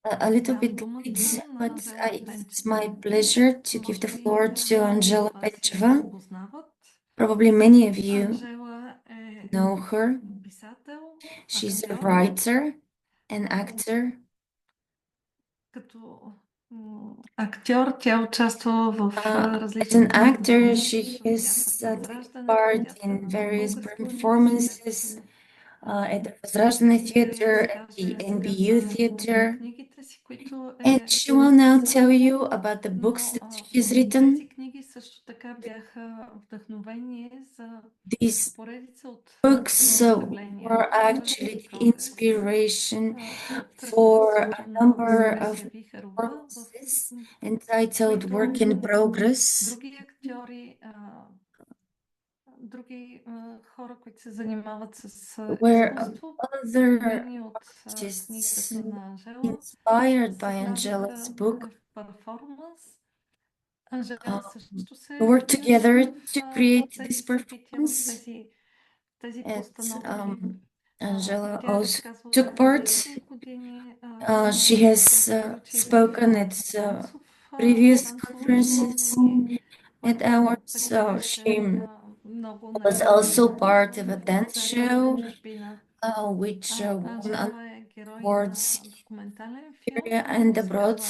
a little bit late, but it's my pleasure to give the floor to Angela Pencheva. Probably many of you know her. She's a writer and actor. As an actor, she has taken part in various performances at the Возраждане Theater, at the NBU Theater. And she will now tell you about the books that she has written. These books were actually the inspiration for a number of performances entitled Work in Progress, where other artists inspired by Angela's book worked together to create this performance. And Angela also took part. She has spoken at previous conferences and awards. She was also part of a dance show, which won awards here and abroad.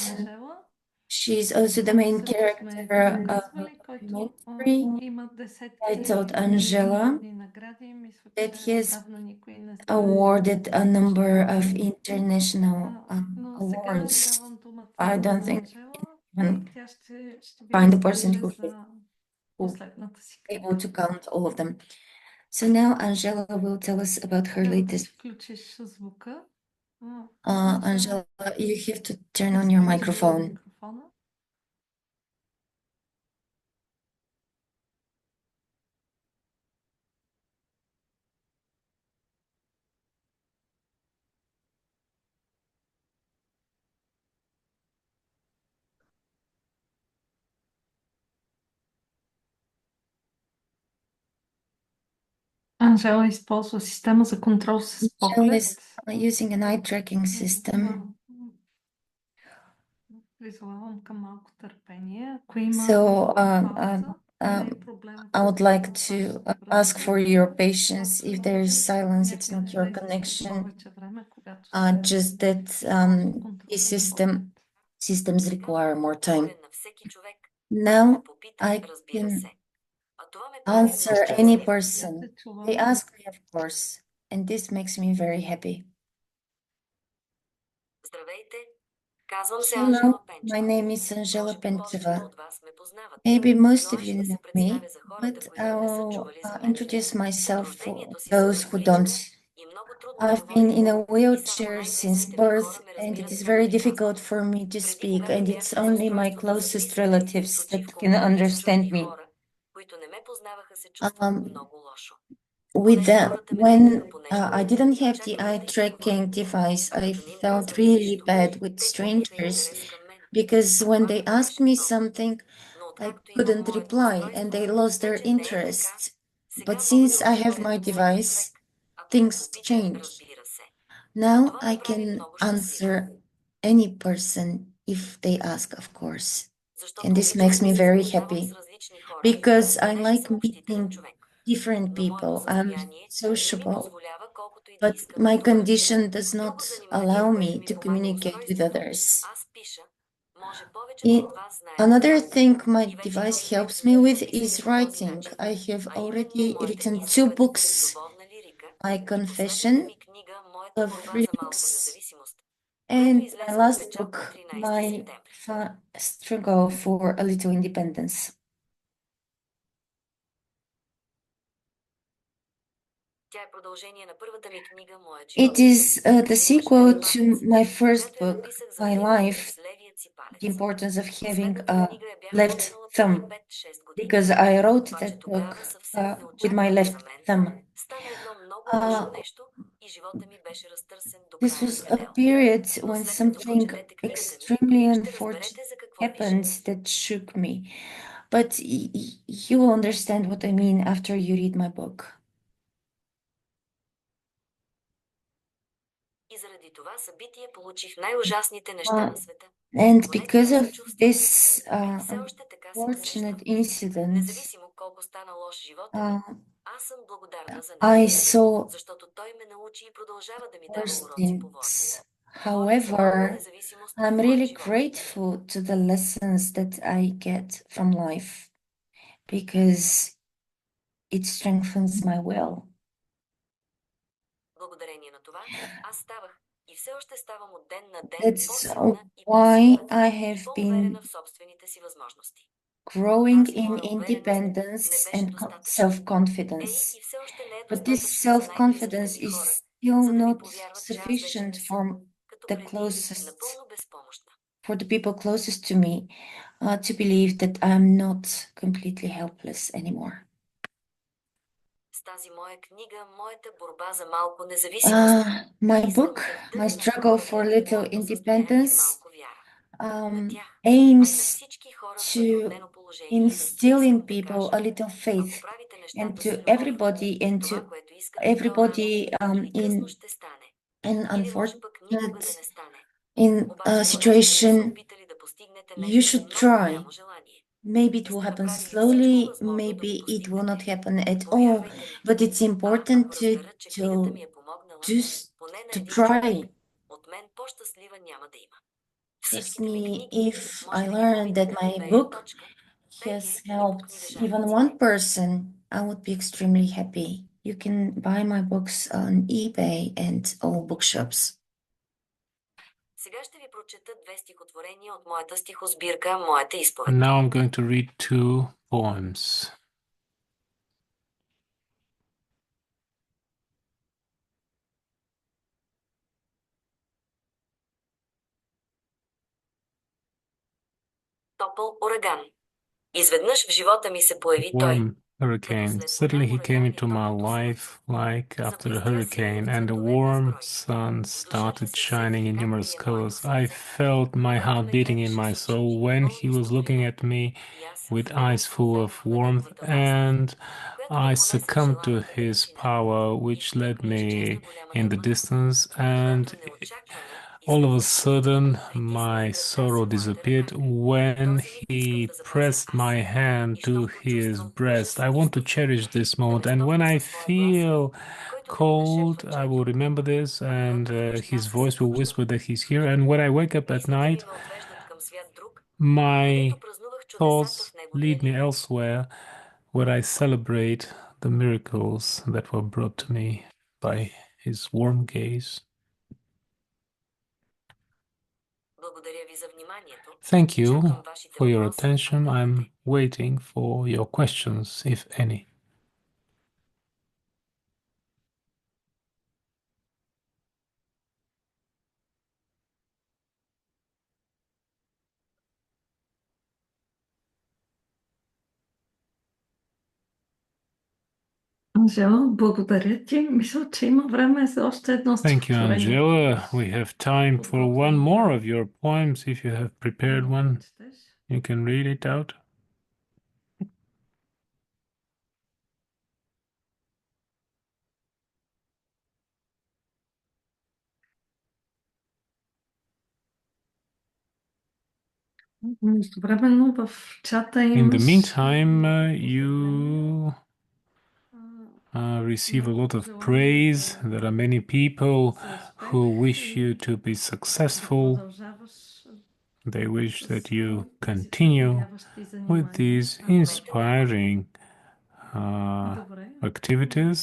She's also the main character of a documentary titled Angela that has awarded a number of international awards. I don't think you can find a person who is able to count all of them. So now Angela will tell us about her latest. Angela, you have to turn on your microphone. Angela използва система за контрол с поглед. Angela is using an eye tracking system. Призовавам към малко търпение. So I would like to ask for your patience. If there is silence, it's not your connection. Just that these systems require more time. Now I can answer any person. They ask me, of course, and this makes me very happy. Hello, my name is Angela Pencheva. Maybe most of you know me, but I'll introduce myself for those who don't. I've been in a wheelchair since birth, and it is very difficult for me to speak, and it's only my closest relatives that can understand me. When I didn't have the eye tracking device, I felt really bad with strangers because when they asked me something, I couldn't reply and they lost their interest. But since I have my device, things change. Now I can answer any person if they ask, of course. And this makes me very happy because I like meeting different people. I'm sociable, but my condition does not allow me to communicate with others. Another thing my device helps me with is writing. I have already written 2 books, My Confession of Lyrics, and my last book, My Struggle for a Little Independence. It is the sequel to my first book, My Life, The Importance of Having a Left Thumb, because I wrote that book with my left thumb. This was a period when something extremely unfortunate happened that shook me, but you will understand what I mean after you read my book. And because of this unfortunate incident, I saw worse things. However, I'm really grateful to the lessons that I get from life because it strengthens my will. That's why I have been growing in independence and self-confidence. But this self-confidence is still not sufficient for the people closest to me to believe that I'm not completely helpless anymore. My book, My Struggle for Little Independence, aims to instill in people a little faith, and to everybody in an unfortunate situation, you should try. Maybe it will happen slowly, maybe it will not happen at all, but it's important to try. Trust me, if I learned that my book has helped even one person, I would be extremely happy. You can buy my books on eBay and all bookshops. And now I'm going to read 2 poems. Warm hurricane. Suddenly he came into my life like after a hurricane, and the warm sun started shining in numerous colors. I felt my heart beating in my soul when he was looking at me with eyes full of warmth, and I succumbed to his power, which led me in the distance, and all of a sudden, my sorrow disappeared when he pressed my hand to his breast. I want to cherish this moment, and when I feel cold, I will remember this, and his voice will whisper that he's here. And when I wake up at night, my thoughts lead me elsewhere, where I celebrate the miracles that were brought to me by his warm gaze. Thank you for your attention. I'm waiting for your questions, if any. Анжела, благодаря ти. Мисля, че има време за още едно стихотворение. Thank you, Angela. We have time for one more of your poems. If you have prepared one, you can read it out. Междувременно в чата In the имаш meantime, you receive a lot of praise. There are many people who wish you to be successful. They wish that you continue with these inspiring activities.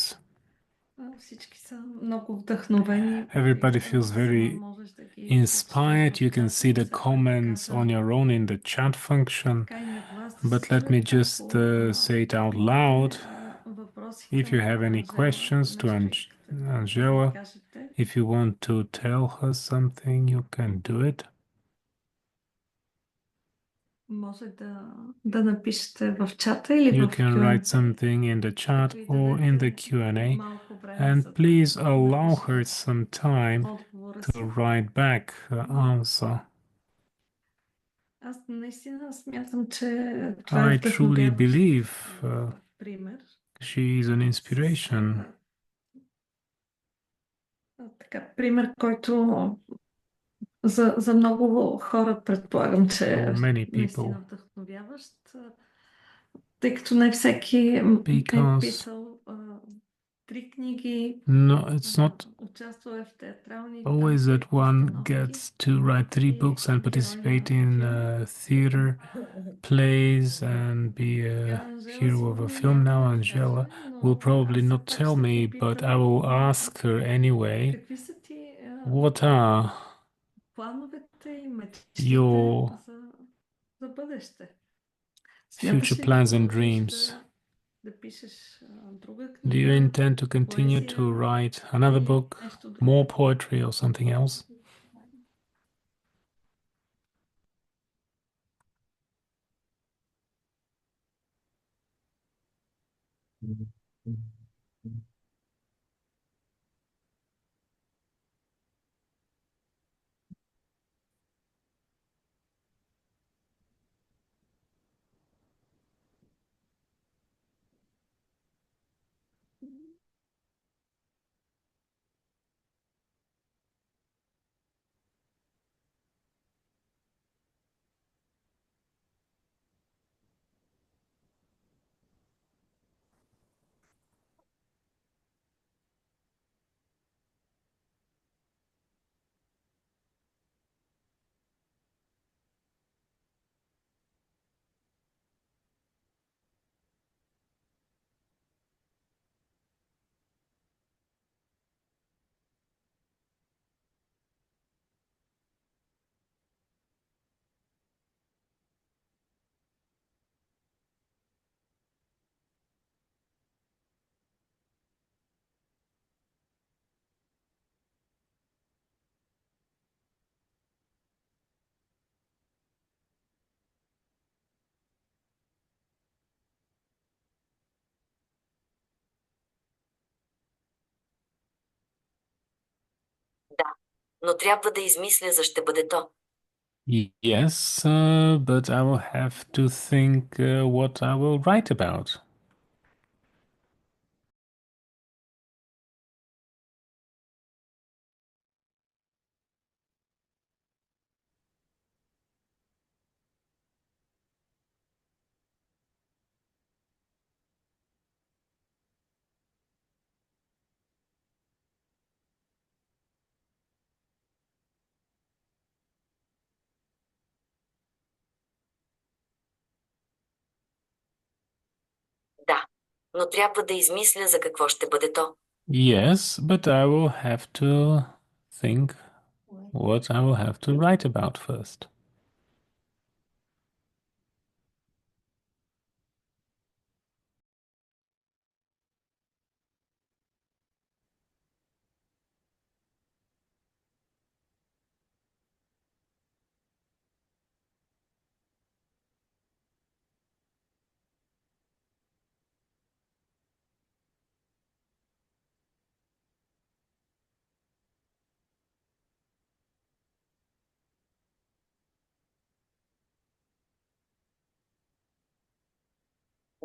Everybody feels very inspired. You can see the comments on your own in the chat function, but let me just say it out loud. If you have any questions to Angela, if you want to tell her something, you can do it. You can write something in the chat or in the Q&A, and please allow her some time to write back the answer. I truly believe she is an inspiration. така, пример, който за много хора предполагам, че е наистина вдъхновяващ, тъй като не всеки е писал 3 книги, участвал е в театрални always that one gets to write 3 books and participate in theater plays and be a hero of a film. Now Angela will probably not tell me, but I will ask her anyway. What are your future plans and dreams? Do you intend to continue to write another book, more poetry, or something else? Да, но трябва да измисля за ще бъде то. Yes, but I will have to think what I will write about. Да, но трябва да измисля за какво ще бъде то. Yes, but I will have to think what I will have to write about first.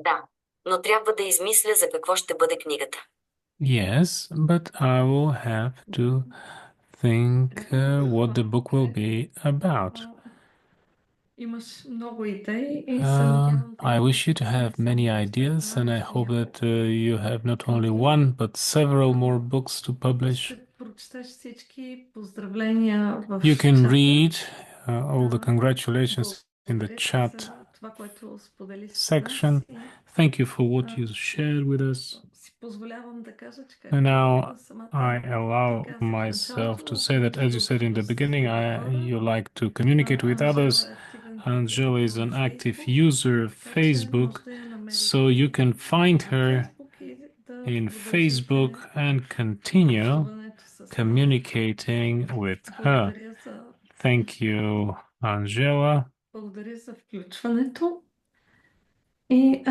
Да, но трябва да измисля за какво ще бъде книгата. Yes, but I will have to think what the book will be about. Имаш много идеи и се надявам I wish you to have many ideas, and I hope that you have not only one, but several more books to publish. ще прочетеш всички поздравления в You can чата. read all the congratulations in the chat това, което сподели с section. нас и Thank you for what you shared with us. си позволявам да кажа, че And now самата I allow myself to say that, as you said in the beginning, you like to communicate with others. Angela is an active user of Facebook, so you can find her in Facebook and continue communicating with her. Thank you, Angela. Благодаря за включването и